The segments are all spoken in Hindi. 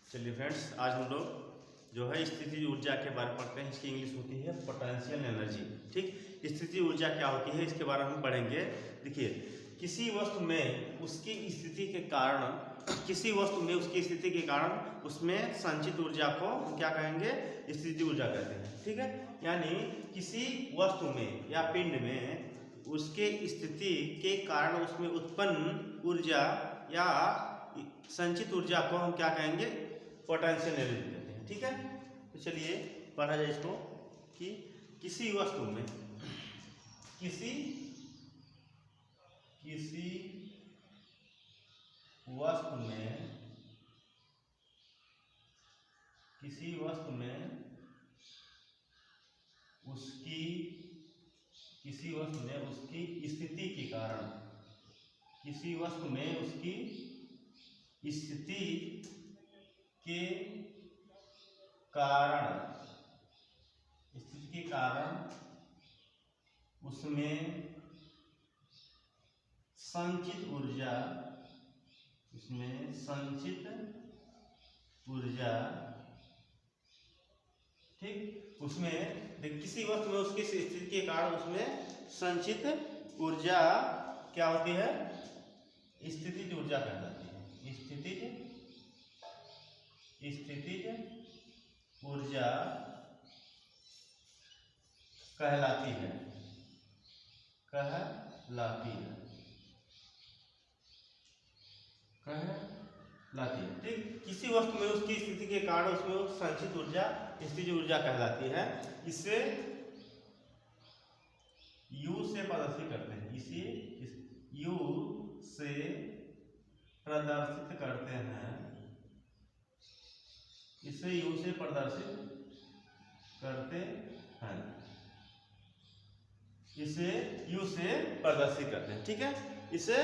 चलिए फ्रेंड्स, आज हम लोग जो है स्थितिज ऊर्जा के बारे में पढ़ते हैं। इसकी इंग्लिश होती है पोटेंशियल एनर्जी। ठीक, स्थितिज ऊर्जा क्या होती है इसके बारे में हम पढ़ेंगे। देखिए, किसी वस्तु में उसकी स्थिति के कारण उसमें संचित ऊर्जा को हम क्या कहेंगे? स्थितिज ऊर्जा कहते हैं। ठीक है, यानी किसी वस्तु में या पिंड में उसके स्थिति के कारण उसमें उत्पन्न ऊर्जा या संचित ऊर्जा को हम क्या कहेंगे? पोटेंशियल एनर्जी कहते हैं। ठीक है, तो चलिए पढ़ा जाए इसको कि किसी वस्तु में किसी वस्तु में उसकी स्थिति के कारण उसमें संचित ऊर्जा ठीक, उसमें किसी वस्तु में उसकी स्थिति के कारण उसमें संचित ऊर्जा क्या होती है? स्थितिज ऊर्जा कहलाती है। स्थितिज ऊर्जा कहलाती है। ठीक, किसी वस्तु में उसकी स्थिति के कारण उसमें संचित ऊर्जा स्थितिज ऊर्जा कहलाती है। इसे U से प्रदर्शित करते हैं। U से प्रदर्शित करते हैं। ठीक है, इसे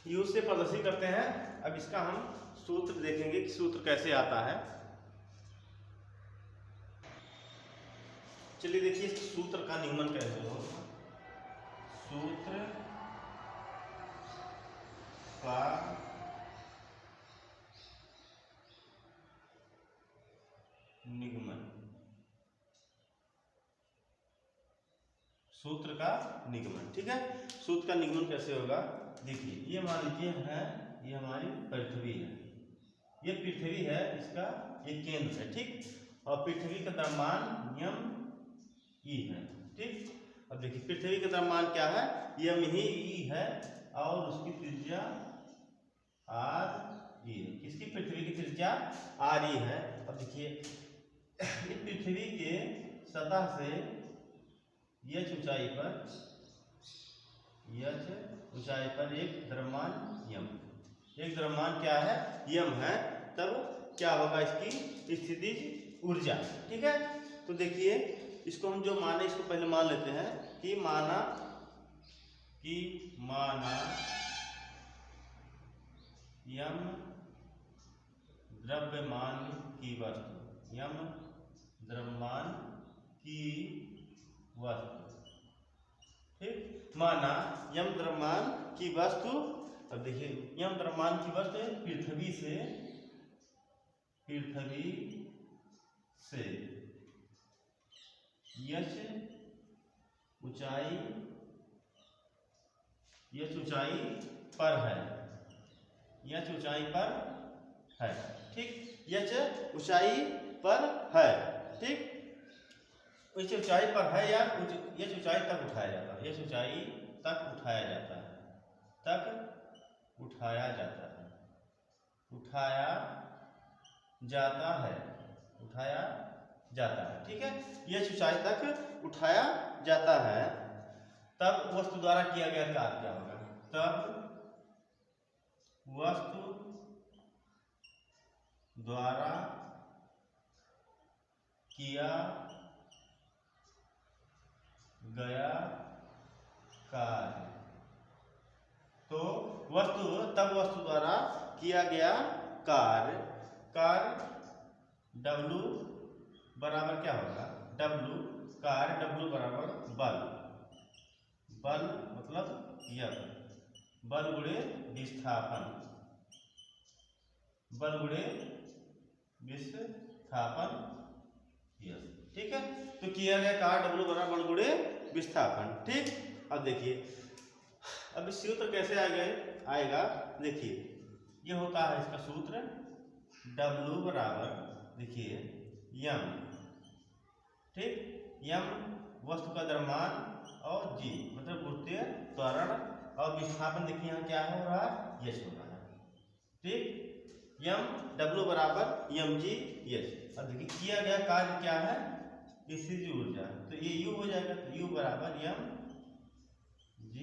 U से प्रदर्शित करते हैं। अब इसका हम सूत्र देखेंगे कि सूत्र कैसे आता है। चलिए देखिए, सूत्र का निगमन कैसे हो। सूत्र का निगमन। ठीक है, सूत्र का निगमन कैसे होगा? देखिए, ये मान लीजिए है, ये हमारी पृथ्वी है, ये पृथ्वी है, इसका ये केंद्र है। ठीक, और पृथ्वी का द्रव्यमान यम ई है। ठीक, अब देखिए पृथ्वी का द्रव्यमान क्या है? यम ही ई है और उसकी त्रिज्या आर ई है। किसकी? पृथ्वी की त्रिज्या आर ई है। अब देखिए, ये पृथ्वी के सतह से यच ऊंचाई पर एक द्रव्यमान यम, एक द्रव्यमान क्या है? यम है। तब क्या होगा इसकी स्थितिज ऊर्जा? ठीक है, तो देखिए इसको हम जो माने, इसको पहले मान लेते हैं कि माना यम द्रव्यमान की वस्तु। ठीक, माना यम द्रव्यमान की वस्तु। अब देखिए, यम द्रव्यमान की वस्तु पृथ्वी से यच ऊंचाई पर है। ठीक, यच ऊंचाई पर है। ठीक, इस ऊंचाई पर है या यच ऊंचाई तक उठाया जाता है। उठाया जाता है। ठीक है, यच ऊंचाई तक उठाया जाता है। तब वस्तु द्वारा किया गया कार्य क्या होगा? तब वस्तु द्वारा किया गया कार्य, तब वस्तु द्वारा किया गया कार्य W बराबर क्या होगा? W बराबर बल मतलब यह बल गुणे विस्थापन विस्थापन यस। ठीक है, तो किया गया कार्य W बराबर 1 गुणे विस्थापन। ठीक, अब देखिए अब इस सूत्र कैसे आएगा। देखिए ये होता है इसका सूत्र W बराबर देखिए m। ठीक, m वस्तु का द्रव्यमान और g मतलब गुरुत्वीय त्वरण और विस्थापन देखिए यहाँ क्या हो रहा है यश हो रहा है। ठीक, m W बराबर mg यश। अब देखिए किया गया कार्य क्या है स्थितिज ऊर्जा, तो ये U हो जाएगा, तो U बराबर mg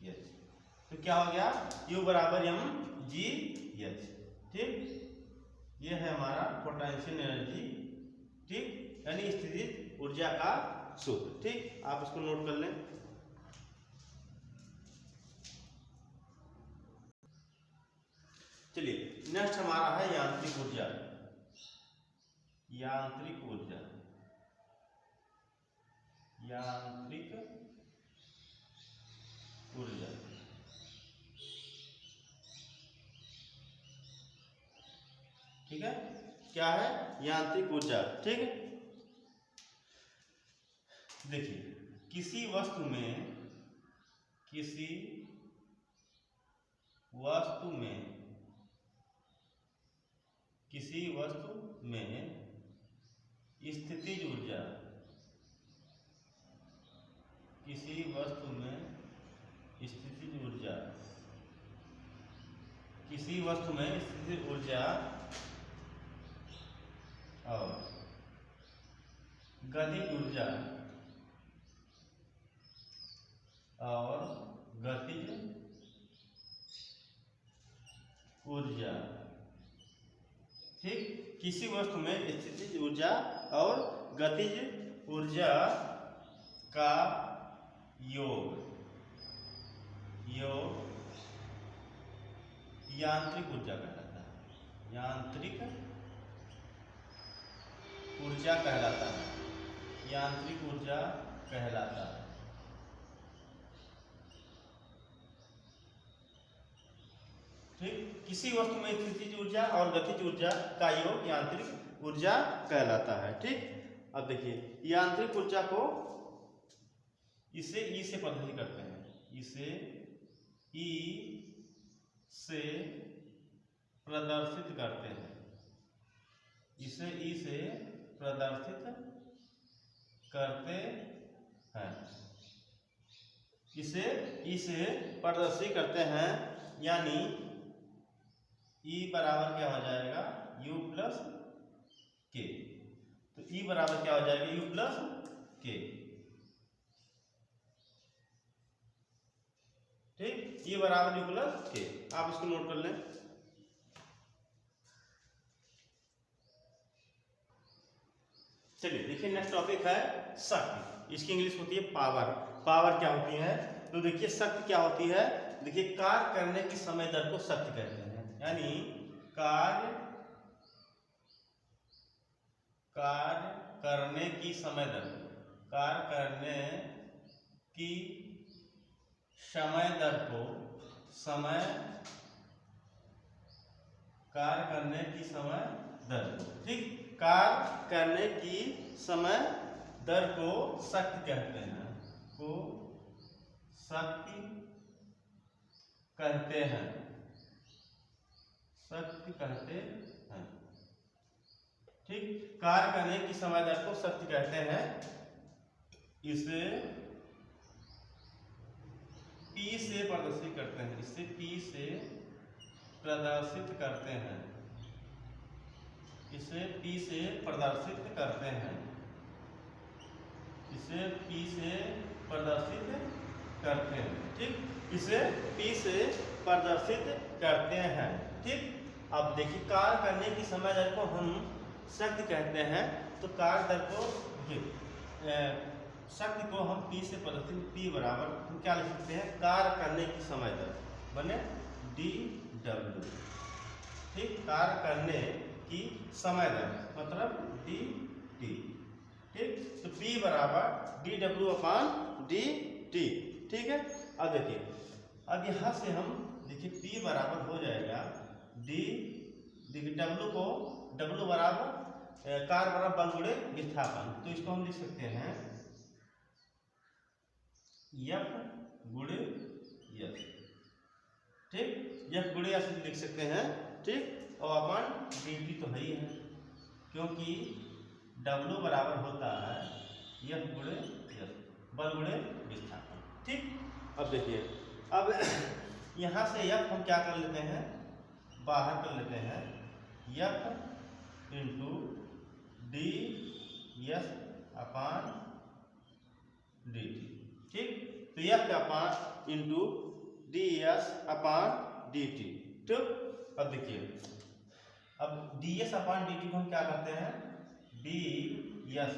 यश। तो क्या हो गया U बराबर mg यश। ठीक, ये है हमारा पोटेंशियल एनर्जी। ठीक, यानी स्थितिज ऊर्जा का सूत्र। ठीक, आप इसको नोट कर लें। चलिए नेक्स्ट हमारा है यांत्रिक ऊर्जा। यांत्रिक ऊर्जा, यांत्रिक ऊर्जा। ठीक है, क्या है यांत्रिक ऊर्जा। ठीक है, देखिए किसी वस्तु में स्थितिज ऊर्जा, स्थितिज ऊर्जा और गतिज ऊर्जा। ठीक, किसी वस्तु में स्थितिज ऊर्जा और गतिज ऊर्जा का योग यांत्रिक ऊर्जा कहलाता है। यांत्रिक ऊर्जा कहलाता है। यांत्रिक ऊर्जा कहलाता है। ठीक, किसी वस्तु में स्थितिज ऊर्जा और गतिज ऊर्जा का योग यांत्रिक ऊर्जा कहलाता है। ठीक, अब देखिए यांत्रिक ऊर्जा को इसे ई से प्रदर्शित करते हैं, इसे ई से प्रदर्शित करते हैं, इसे ई से प्रदर्शित करते हैं, इसे ई से प्रदर्शित करते हैं। यानी E बराबर क्या हो जाएगा U प्लस के, तो E बराबर क्या हो जाएगा U प्लस के। ठीक, E बराबर U प्लस के, आप इसको नोट कर लें। चलिए देखिए नेक्स्ट टॉपिक है शक्ति। इसकी इंग्लिश होती है पावर। पावर क्या होती है, तो देखिए शक्ति क्या होती है। देखिए कार्य करने की समय दर को शक्ति कहते हैं। यानी कार्य करने की समय दर, कार्य करने की समय दर को कार्य करने की समय दर को, ठीक, कार्य करने की समय दर को शक्ति कहते हैं, को शक्ति कहते हैं, शक्ति कहते हैं। ठीक, कार्य करने की समय दर को शक्ति कहते हैं। इसे P से प्रदर्शित करते हैं, इसे P से प्रदर्शित करते हैं, इसे P से प्रदर्शित करते हैं, इसे P से प्रदर्शित करते हैं। ठीक, इसे P से प्रदर्शित करते हैं। ठीक, अब देखिए कार्य करने की समय दर को हम शक्ति कहते हैं, तो कार्य दर को शक्ति को हम P से प्रदर्शित, P बराबर हम क्या लिख सकते हैं कार्य करने की समय दर बने dW। ठीक, कार्य करने की समय दर मतलब dt। ठीक, तो P बराबर dW/dt। ठीक है, अब देखिए अब यहाँ से हम देखिए P बराबर हो जाएगा d देखिए W बराबर कार्य बराबर बल गुणे विस्थापन, तो इसको हम लिख सकते हैं F गुणे यस, ठीक, F गुणे यस लिख सकते हैं, ठीक। और अपन dt तो है ही है, क्योंकि W बराबर होता है F गुणे यस, बल गुणे विस्थापन, ठीक। अब देखिए, अब यहाँ से F हम क्या कर लेते हैं, बाहर कर लेते हैं, F into D S upon D T, ठीक। तो F का upon into D S upon D T, ठीक। अब देखिए, अब D S upon D T को हम क्या करते हैं, डी एस,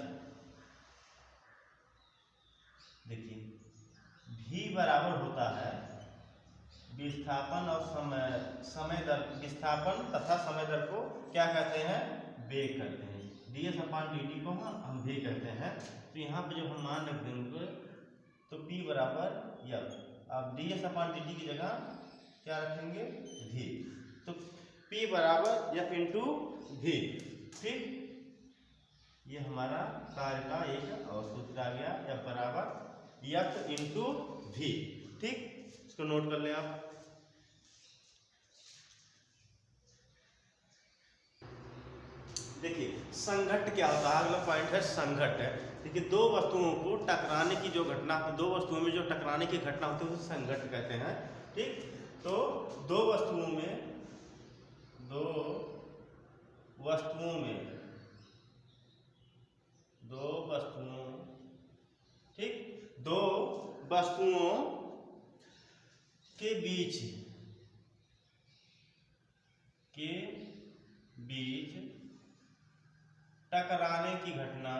देखिए v बराबर होता है विस्थापन और समय दर, विस्थापन तथा समय दर को क्या कहते हैं, वेग कहते हैं। D S upon D T को हम वेग कहते हैं। तो यहाँ पे जब हम मान रख देंगे तो p बराबर f, अब D S upon D T की जगह क्या रखेंगे, v, तो p बराबर f इंटू v, ठीक। ये हमारा कार्य का एक और सूत्र आ गया, f बराबर f इंटू v, ठीक। इसको नोट कर लें आप। देखिए संघट्ट क्या होता है, अगला पॉइंट है संघट्ट है। देखिए दो वस्तुओं को टकराने की जो घटना, दो वस्तुओं में जो टकराने की घटना होती है उसे संघट्ट कहते हैं, ठीक। तो दो वस्तुओं में, ठीक, दो वस्तुओं के बीच टकराने की घटना,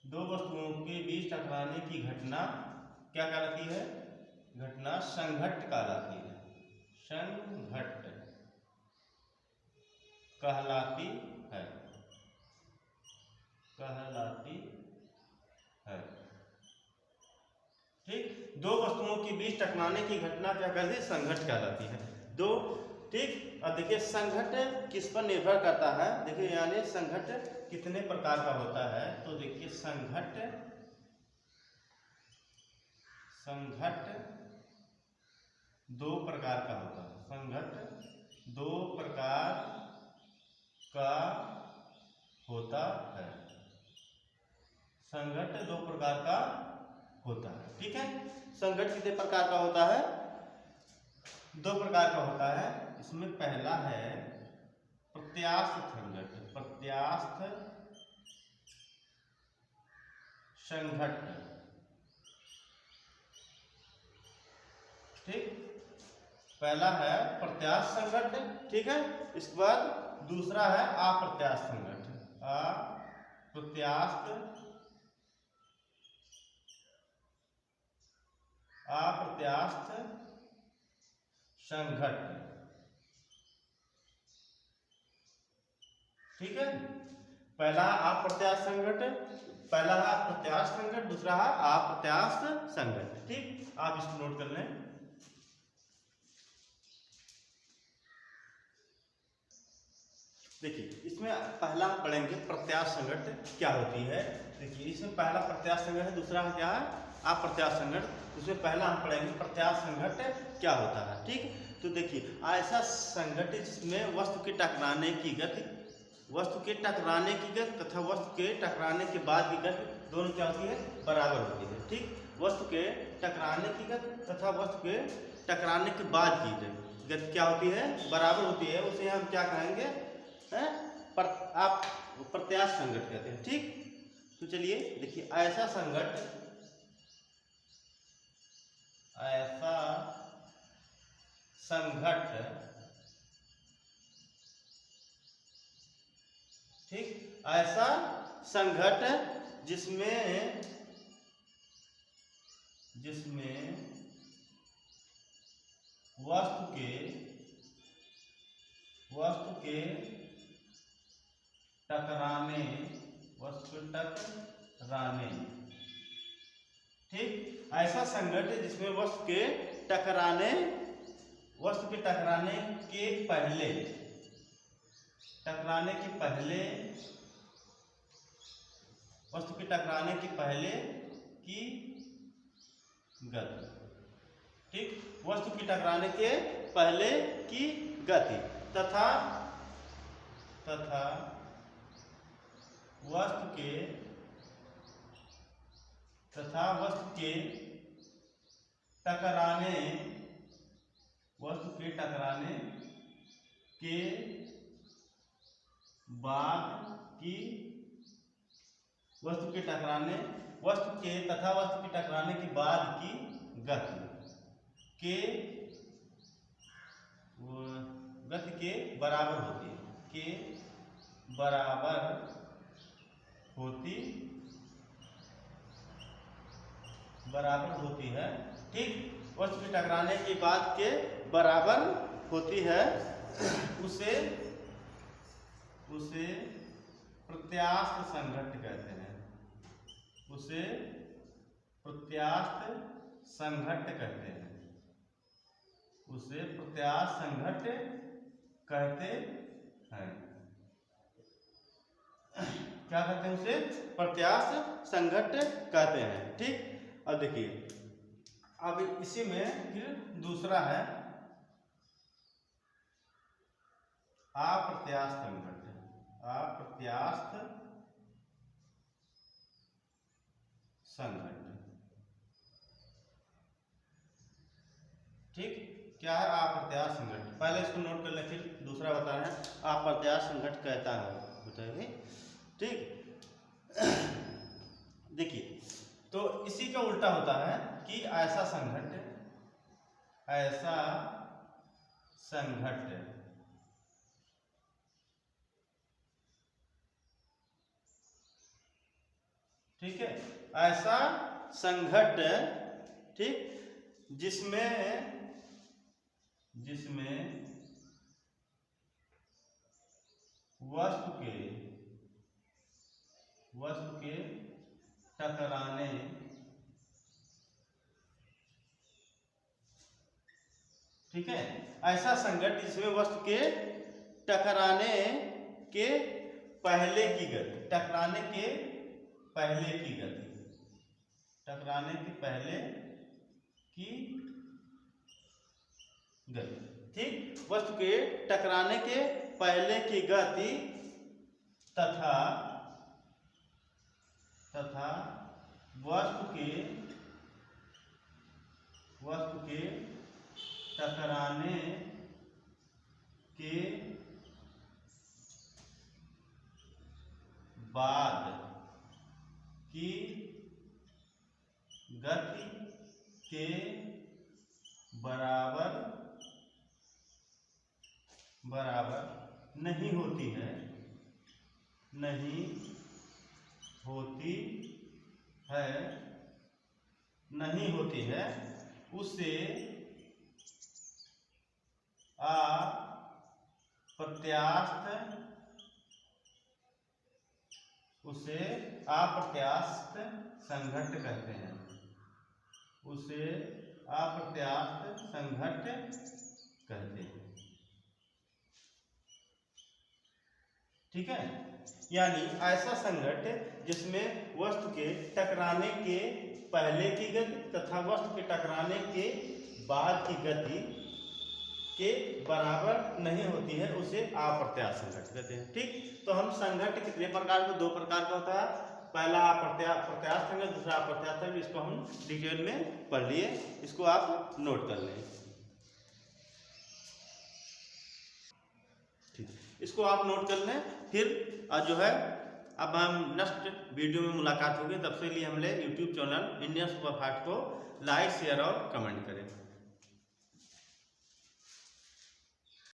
दो वस्तुओं के बीच टकराने की घटना क्या कहलाती है, घटना संघट्ट कहलाती है, संघट्ट कहलाती है, ठीक। दो वस्तुओं के बीच टकराने की घटना क्या कहलाती है, संघट्ट कहलाती है, दो, ठीक। अब देखिए संघट्ट किस पर निर्भर करता है, देखिए यानी संघट्ट कितने प्रकार का होता है, तो देखिए संघट्ट दो प्रकार का होता है, संघट्ट दो प्रकार का होता है, संघट्ट दो प्रकार का होता है, ठीक है। संघट्ट कितने प्रकार का होता है, दो प्रकार का होता है। इसमें पहला है प्रत्यास्थ संघट्ट, ठीक, पहला है प्रत्यास्थ संघट्ट, ठीक है। इसके बाद दूसरा है अप्रत्यास्थ संघट्ट, अप्रत्यास्थ संघट्ट, ठीक है। पहला अप्रत्यास्थ संघट्ट, पहला है प्रत्यास्थ संघट्ट, दूसरा है अप्रत्यास्थ संघट्ट, ठीक। आप इसको नोट कर लें। देखिए इसमें पहला पढ़ेंगे प्रत्यास्थ संघट्ट क्या होती है। देखिए इसमें पहला प्रत्यास्थ संघट्ट है, दूसरा क्या है अप्रत्यास्थ संघट्ट। उसमें पहला हम पढ़ेंगे प्रत्यास्थ संघट्ट क्या होता है, ठीक। तो देखिए ऐसा संघट्ट जिसमें वस्तु के टकराने की गति, तथा वस्तु के टकराने के बाद की गति दोनों क्या होती है, बराबर होती है, ठीक। वस्तु के टकराने की गति तथा वस्तु के टकराने के बाद की गति क्या होती है, बराबर होती है, उसे हम क्या कहेंगे, आप प्रत्यास्थ संघट्ट कहते हैं, ठीक। तो चलिए देखिए ऐसा संघट्ट ठीक, ऐसा संघट्ट जिसमें वस्तु के टकराने ठीक। ऐसा संघट्ट जिसमें वस्तु के टकराने के पहले वस्तु के टकराने के पहले की गति, ठीक, वस्तु की टकराने के पहले की गति तथा वस्तु के टकराने के बाद की वस्तु के टकराने के बाद की गति के बराबर होती है, ठीक। वस्तु के टकराने के बाद के बराबर होती है, उसे प्रत्यास्थ संघट्ट कहते हैं। क्या कहते हैं उसे? प्रत्यास्थ संघट्ट कहते हैं, ठीक। अब देखिए, अब इसी में फिर दूसरा है अप्रत्यास्थ संघट्ट, ठीक। क्या है अप्रत्यास्थ संघट्ट? पहले इसको नोट कर लें, फिर दूसरा बता रहे हैं अप्रत्यास्थ संघट्ट कहता है, बताइए, ठीक। देखिए, तो इसी का उल्टा होता है कि ऐसा संघट्ट ठीक है, ऐसा संघट्ट, ठीक, जिसमें वस्तु के टकराने ठीक है, ऐसा संघट्ट जिसमें वस्तु के टकराने के पहले की गति, ठीक, वस्तु के टकराने के पहले की गति तथा वस्तु के टकराने के बाद की गति के बराबर नहीं होती है, उसे अप्रत्यास्थ संघट्ट कहते हैं। ठीक है, यानी ऐसा संघट्ट जिसमें वस्तु के टकराने के पहले की गति तथा वस्तु के टकराने के बाद की गति के बराबर नहीं होती है, उसे अप्रत्यास्थ संघट्ट कहते हैं, ठीक। तो हम संघट्ट कितने प्रकार के? 2 प्रकार का होता है, पहला प्रत्यास्थ संघट्ट, दूसरा अप्रत्यास्थ संघट्ट। इसको हम डिटेल में पढ़ लिए, इसको आप नोट कर लें, ठीक। इसको आप नोट कर लें, फिर जो है अब हम नेक्स्ट वीडियो में मुलाकात होगी, तब से लिए हमने YouTube चैनल इंडियन सुपरफास्ट को लाइक, शेयर और कमेंट करें।